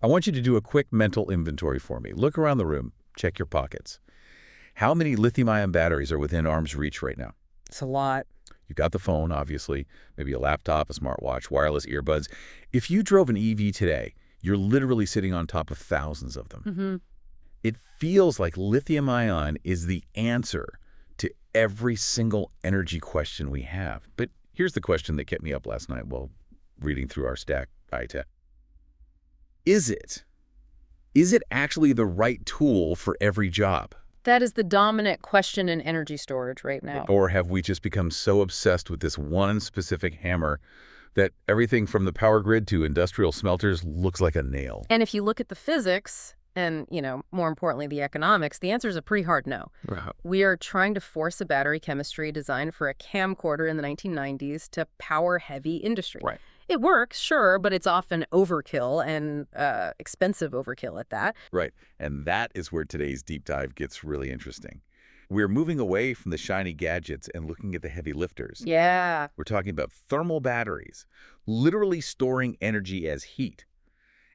I want you to do a quick mental inventory for me. Look around the room. Check your pockets. How many lithium-ion batteries are within arm's reach right now? It's a lot. You got the phone, obviously, maybe a laptop, a smartwatch, wireless earbuds. If you drove an EV today, you're literally sitting on top of thousands of them. Mm-hmm. It feels like lithium-ion is the answer to every single energy question we have. But here's the question that kept me up last night while reading through our stack iTech. Is it actually the right tool for every job? That is the dominant question in energy storage right now. Or have we just become so obsessed with this one specific hammer that everything from the power grid to industrial smelters looks like a nail? And if you look at the physics and, more importantly, the economics, the answer is a pretty hard no. Right. We are trying to force a battery chemistry designed for a camcorder in the 1990s to power heavy industry. Right. It works, sure, but it's often overkill and expensive overkill at that. Right. And that is where today's deep dive gets really interesting. We're moving away from the shiny gadgets and looking at the heavy lifters. Yeah. We're talking about thermal batteries, literally storing energy as heat,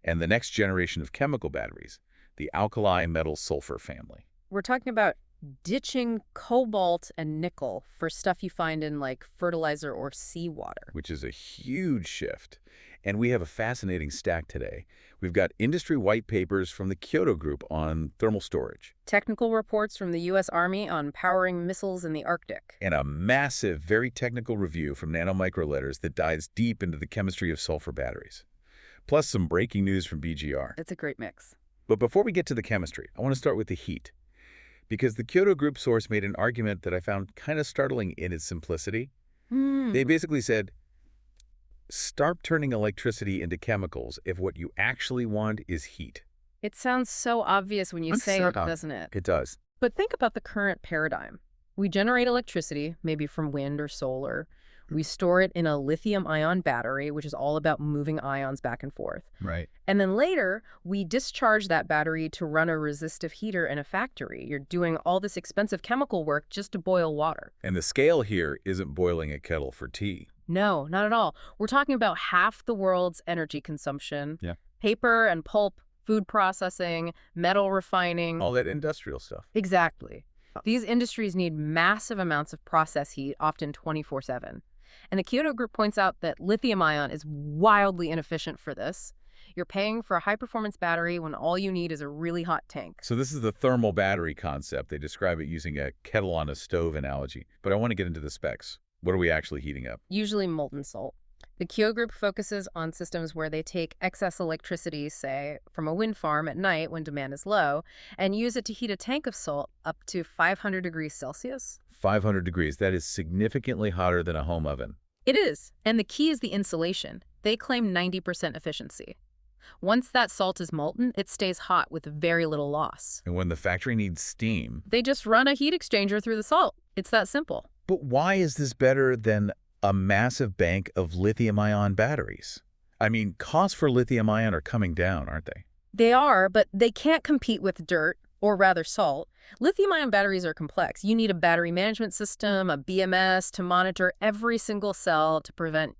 and the next generation of chemical batteries, the alkali metal sulfur family. We're talking about ditching cobalt and nickel for stuff you find in like fertilizer or seawater. Which is a huge shift. And we have a fascinating stack today. We've got industry white papers from the Kyoto Group on thermal storage. Technical reports from the U.S. Army on powering missiles in the Arctic. And a massive, very technical review from Nanomicro Letters that dives deep into the chemistry of sulfur batteries. Plus some breaking news from BGR. It's a great mix. But before we get to the chemistry, I want to start with the heat. Because the Kyoto Group source made an argument that I found kind of startling in its simplicity. They basically said, start turning electricity into chemicals if what you actually want is heat. It sounds so obvious when you say it, doesn't it? It does. But think about the current paradigm. We generate electricity, maybe from wind or solar. We store it in a lithium-ion battery, which is all about moving ions back and forth. Right. And then later, we discharge that battery to run a resistive heater in a factory. You're doing all this expensive chemical work just to boil water. And the scale here isn't boiling a kettle for tea. No, not at all. We're talking about half the world's energy consumption. Yeah. Paper and pulp, food processing, metal refining. All that industrial stuff. Exactly. These industries need massive amounts of process heat, often 24/7. And the Kyoto Group points out that lithium-ion is wildly inefficient for this. You're paying for a high-performance battery when all you need is a really hot tank. So this is the thermal battery concept. They describe it using a kettle on a stove analogy. But I want to get into the specs. What are we actually heating up? Usually molten salt. The Kyoto Group focuses on systems where they take excess electricity, say, from a wind farm at night when demand is low, and use it to heat a tank of salt up to 500 degrees Celsius. 500 degrees. That is significantly hotter than a home oven. It is. And the key is the insulation. They claim 90% efficiency. Once that salt is molten, it stays hot with very little loss. And when the factory needs steam... They just run a heat exchanger through the salt. It's that simple. But why is this better than a massive bank of lithium-ion batteries? I mean, costs for lithium-ion are coming down, aren't they? They are, but they can't compete with dirt, or rather salt. Lithium-ion batteries are complex. You need a battery management system, a BMS to monitor every single cell to prevent,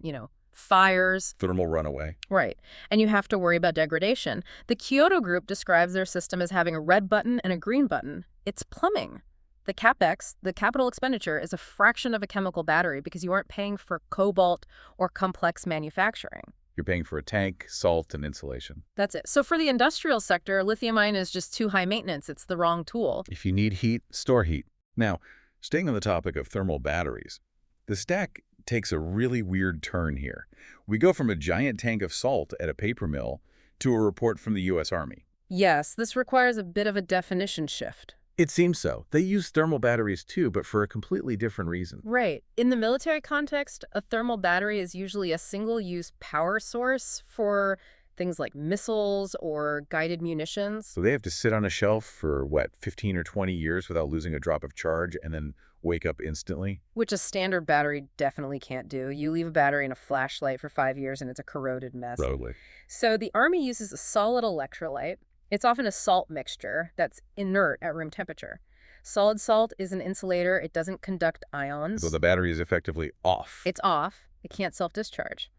fires. Thermal runaway. Right. And you have to worry about degradation. The Kyoto Group describes their system as having a red button and a green button. It's plumbing. The CapEx, the capital expenditure, is a fraction of a chemical battery because you aren't paying for cobalt or complex manufacturing. You're paying for a tank, salt, and insulation. That's it. So for the industrial sector, lithium-ion is just too high maintenance. It's the wrong tool. If you need heat, store heat. Now, staying on the topic of thermal batteries, the stack takes a really weird turn here. We go from a giant tank of salt at a paper mill to a report from the U.S. Army. Yes, this requires a bit of a definition shift. It seems so. They use thermal batteries too, but for a completely different reason. Right. In the military context, a thermal battery is usually a single-use power source for things like missiles or guided munitions. So they have to sit on a shelf for, 15 or 20 years without losing a drop of charge and then wake up instantly? Which a standard battery definitely can't do. You leave a battery in a flashlight for 5 years and it's a corroded mess. Totally. So the Army uses a solid electrolyte. It's often a salt mixture that's inert at room temperature. Solid salt is an insulator. It doesn't conduct ions. So the battery is effectively off. It's off. It can't self-discharge.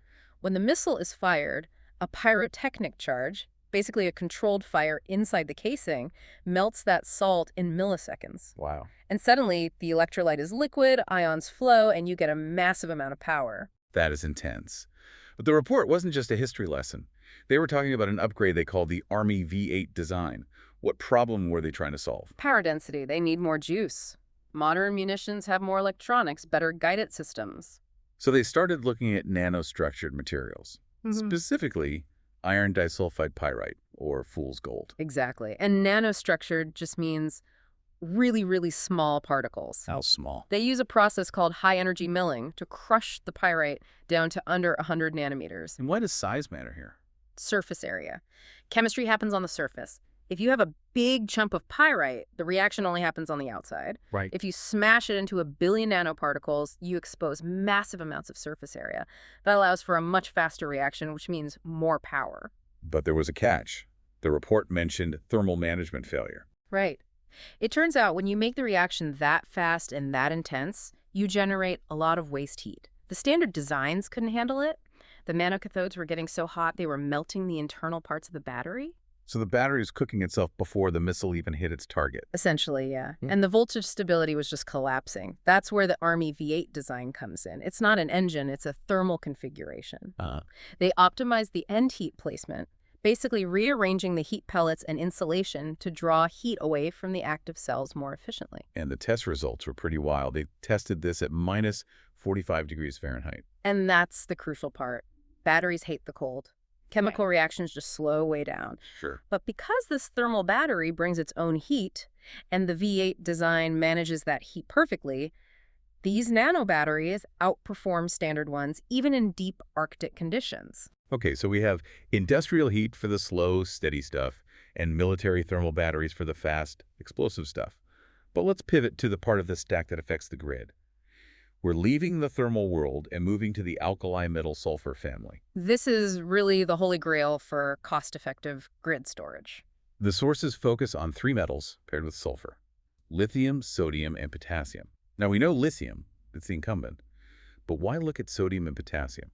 When the missile is fired, a pyrotechnic charge, Basically, a controlled fire inside the casing melts that salt in milliseconds. Wow. And suddenly, the electrolyte is liquid, ions flow, and you get a massive amount of power. That is intense. But the report wasn't just a history lesson. They were talking about an upgrade they called the Army V8 design. What problem were they trying to solve? Power density, they need more juice. Modern munitions have more electronics, better guided systems. So they started looking at nanostructured materials, specifically iron disulfide pyrite, or fool's gold. Exactly. And nanostructured just means really, really small particles. How small? They use a process called high-energy milling to crush the pyrite down to under 100 nanometers. And why does size matter here? Surface area. Chemistry happens on the surface. If you have a big chunk of pyrite, the reaction only happens on the outside. Right. If you smash it into a billion nanoparticles, you expose massive amounts of surface area. That allows for a much faster reaction, which means more power. But there was a catch. The report mentioned thermal management failure. Right. It turns out when you make the reaction that fast and that intense, you generate a lot of waste heat. The standard designs couldn't handle it. The nanocathodes were getting so hot they were melting the internal parts of the battery. So the battery was cooking itself before the missile even hit its target. Essentially, yeah. And the voltage stability was just collapsing. That's where the Army V8 design comes in. It's not an engine, it's a thermal configuration. They optimized the end heat placement, basically rearranging the heat pellets and insulation to draw heat away from the active cells more efficiently. And the test results were pretty wild. They tested this at minus 45 degrees Fahrenheit. And that's the crucial part. Batteries hate the cold. Chemical reactions just slow way down. Sure. But because this thermal battery brings its own heat, and the V8 design manages that heat perfectly, these nano batteries outperform standard ones even in deep Arctic conditions. Okay, so we have industrial heat for the slow, steady stuff, and military thermal batteries for the fast, explosive stuff. But let's pivot to the part of the stack that affects the grid. We're leaving the thermal world and moving to the alkali metal sulfur family. This is really the holy grail for cost-effective grid storage. The sources focus on three metals paired with sulfur: lithium, sodium, and potassium. Now we know lithium, it's the incumbent, but why look at sodium and potassium?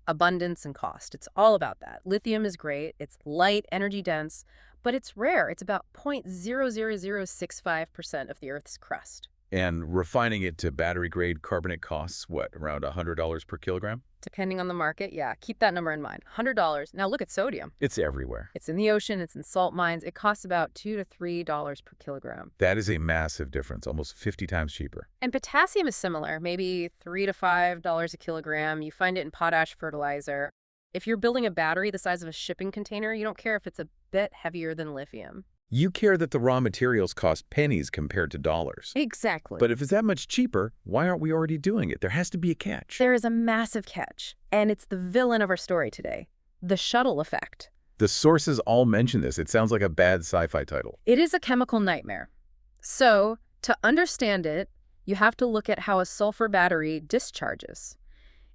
Abundance and cost. It's all about that. Lithium is great. It's light, energy dense, but it's rare. It's about 0.00065% of the Earth's crust. And refining it to battery-grade carbonate costs, what, around $100 per kilogram? Depending on the market, yeah. Keep that number in mind. $100. Now look at sodium. It's everywhere. It's in the ocean. It's in salt mines. It costs about $2 to $3 per kilogram. That is a massive difference, almost 50 times cheaper. And potassium is similar, maybe $3 to $5 a kilogram. You find it in potash fertilizer. If you're building a battery the size of a shipping container, you don't care if it's a bit heavier than lithium. You care that the raw materials cost pennies compared to dollars. Exactly. But if it's that much cheaper, why aren't we already doing it? There has to be a catch. There is a massive catch, and it's the villain of our story today, the shuttle effect. The sources all mention this. It sounds like a bad sci-fi title. It is a chemical nightmare. So, to understand it, you have to look at how a sulfur battery discharges.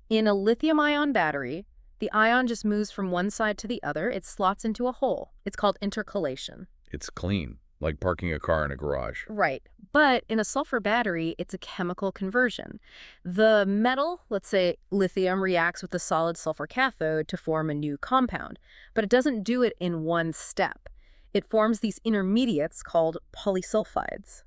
In a lithium-ion battery, the ion just moves from one side to the other. It slots into a hole. It's called intercalation. It's clean, like parking a car in a garage. Right. But in a sulfur battery, it's a chemical conversion. The metal, let's say lithium, reacts with the solid sulfur cathode to form a new compound. But it doesn't do it in one step. It forms these intermediates called polysulfides.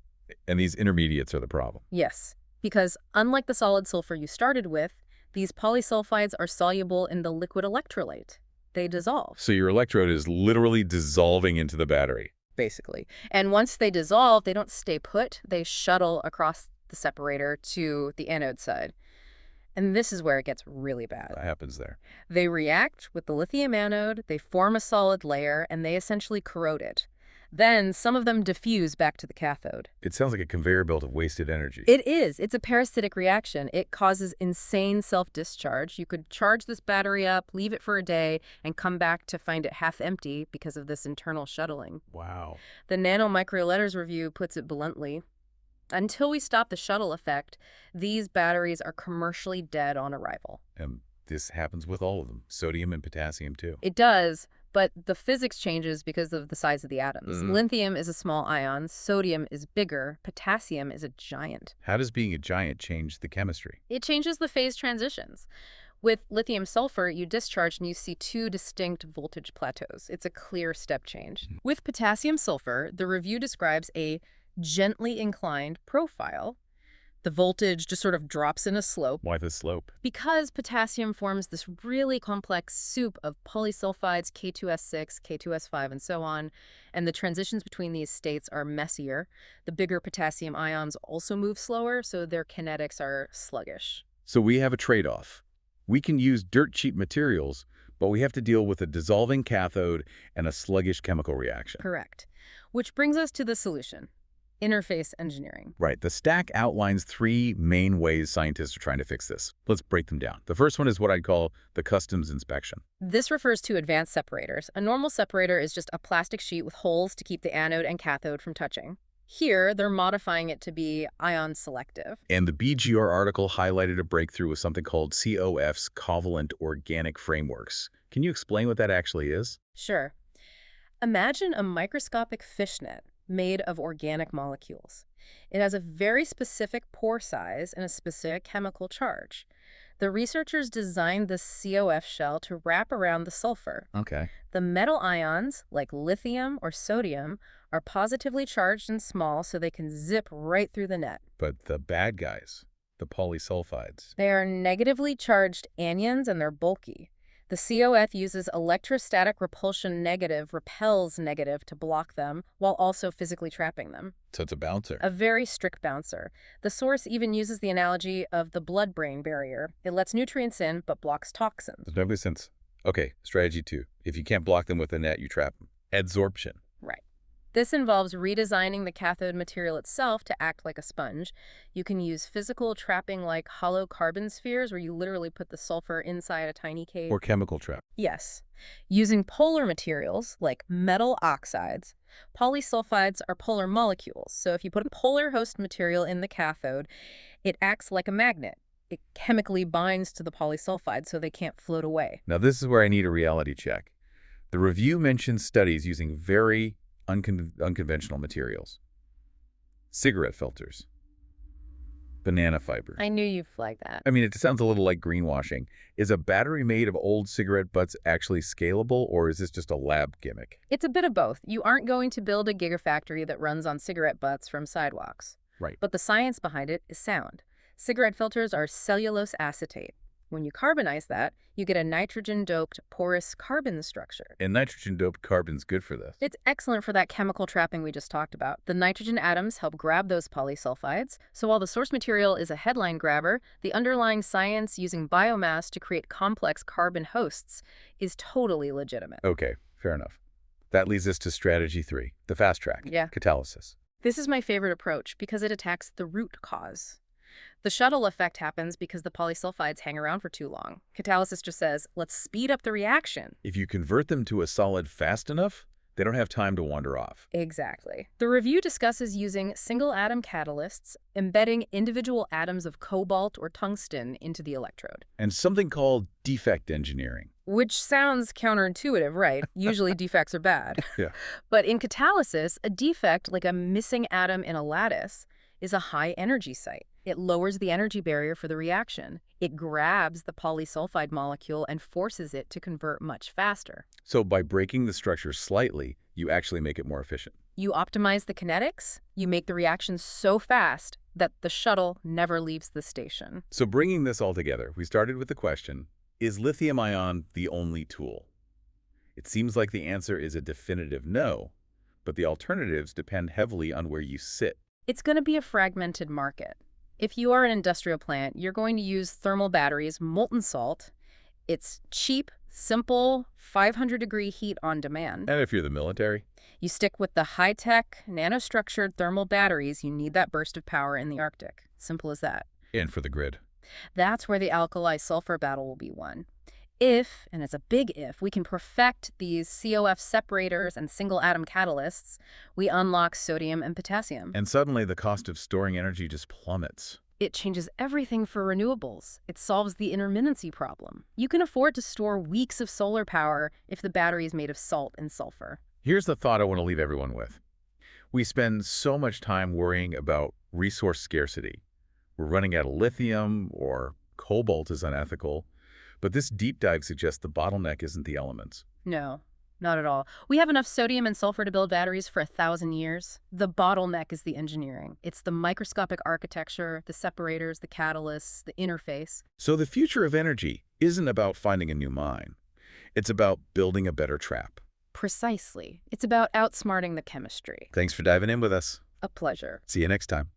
And these intermediates are the problem. Yes, because unlike the solid sulfur you started with, these polysulfides are soluble in the liquid electrolyte. They dissolve. So your electrode is literally dissolving into the battery. Basically. And once they dissolve, they don't stay put. They shuttle across the separator to the anode side. And this is where it gets really bad. What happens there? They react with the lithium anode, they form a solid layer, and they essentially corrode it. Then some of them diffuse back to the cathode. It sounds like a conveyor belt of wasted energy. It is. It's a parasitic reaction. It causes insane self-discharge. You could charge this battery up, leave it for a day, and come back to find it half empty because of this internal shuttling. Wow. The Nanomicroletters review puts it bluntly. Until we stop the shuttle effect, these batteries are commercially dead on arrival. And this happens with all of them, sodium and potassium too. It does, but the physics changes because of the size of the atoms. Lithium is a small ion, sodium is bigger, potassium is a giant. How does being a giant change the chemistry? It changes the phase transitions. With lithium-sulfur, you discharge and you see two distinct voltage plateaus. It's a clear step change. With potassium-sulfur, the review describes a gently inclined profile. The voltage just sort of drops in a slope Why the slope? because potassium forms this really complex soup of polysulfides, K2S6, K2S5, and so on, and the transitions between these states are messier. The bigger potassium ions also move slower, so their kinetics are sluggish. So we have a trade-off. We can use dirt-cheap materials, but we have to deal with a dissolving cathode and a sluggish chemical reaction. Correct. Which brings us to the solution: interface engineering. Right. The stack outlines three main ways scientists are trying to fix this. Let's break them down. The first one is what I'd call the customs inspection. This refers to advanced separators. A normal separator is just a plastic sheet with holes to keep the anode and cathode from touching. Here, they're modifying it to be ion selective. And the BGR article highlighted a breakthrough with something called COF's covalent organic frameworks. Can you explain what that actually is? Sure. Imagine a microscopic fishnet made of organic molecules. It has a very specific pore size and a specific chemical charge. The researchers designed the COF shell to wrap around the sulfur. Okay. The metal ions, like lithium or sodium, are positively charged and small so they can zip right through the net. But the bad guys, the polysulfides. They are negatively charged anions and they're bulky. The COF uses electrostatic repulsion negative, repels negative to block them, while also physically trapping them. So it's a bouncer. A very strict bouncer. The source even uses the analogy of the blood-brain barrier. It lets nutrients in, but blocks toxins. There's no sense. Okay, strategy 2. If you can't block them with a net, you trap them. Adsorption. Right. This involves redesigning the cathode material itself to act like a sponge. You can use physical trapping like hollow carbon spheres, where you literally put the sulfur inside a tiny cage. Or chemical trap. Yes. Using polar materials like metal oxides, polysulfides are polar molecules. So if you put a polar host material in the cathode, it acts like a magnet. It chemically binds to the polysulfide so they can't float away. Now this is where I need a reality check. The review mentions studies using very unconventional materials. Cigarette filters. Banana fiber. I knew you'd flag that. I mean, it sounds a little like greenwashing. Is a battery made of old cigarette butts actually scalable, or is this just a lab gimmick? It's a bit of both. You aren't going to build a gigafactory that runs on cigarette butts from sidewalks. Right. But the science behind it is sound. Cigarette filters are cellulose acetate. When you carbonize that, you get a nitrogen-doped porous carbon structure. And nitrogen-doped carbon's good for this. It's excellent for that chemical trapping we just talked about. The nitrogen atoms help grab those polysulfides, so while the source material is a headline grabber, the underlying science using biomass to create complex carbon hosts is totally legitimate. Okay, fair enough. That leads us to strategy 3, the fast track. Yeah. Catalysis. This is my favorite approach because it attacks the root cause. The shuttle effect happens because the polysulfides hang around for too long. Catalysis just says, let's speed up the reaction. If you convert them to a solid fast enough, they don't have time to wander off. Exactly. The review discusses using single-atom catalysts, embedding individual atoms of cobalt or tungsten into the electrode. And something called defect engineering. Which sounds counterintuitive, right? Usually defects are bad. Yeah. But in catalysis, a defect, like a missing atom in a lattice, is a high-energy site. It lowers the energy barrier for the reaction. It grabs the polysulfide molecule and forces it to convert much faster. So by breaking the structure slightly, you actually make it more efficient. You optimize the kinetics, you make the reaction so fast that the shuttle never leaves the station. So bringing this all together, we started with the question, is lithium-ion the only tool? It seems like the answer is a definitive no, but the alternatives depend heavily on where you sit. It's going to be a fragmented market. If you are an industrial plant, you're going to use thermal batteries, molten salt. It's cheap, simple, 500-degree heat on demand. And if you're the military? You stick with the high-tech, nanostructured thermal batteries. You need that burst of power in the Arctic. Simple as that. And for the grid. That's where the alkali-sulfur battle will be won. If, and it's a big if, we can perfect these COF separators and single-atom catalysts, we unlock sodium and potassium. And suddenly the cost of storing energy just plummets. It changes everything for renewables. It solves the intermittency problem. You can afford to store weeks of solar power if the battery is made of salt and sulfur. Here's the thought I want to leave everyone with. We spend so much time worrying about resource scarcity. We're running out of lithium, or cobalt is unethical. But this deep dive suggests the bottleneck isn't the elements. No, not at all. We have enough sodium and sulfur to build batteries for 1,000 years. The bottleneck is the engineering. It's the microscopic architecture, the separators, the catalysts, the interface. So the future of energy isn't about finding a new mine. It's about building a better trap. Precisely. It's about outsmarting the chemistry. Thanks for diving in with us. A pleasure. See you next time.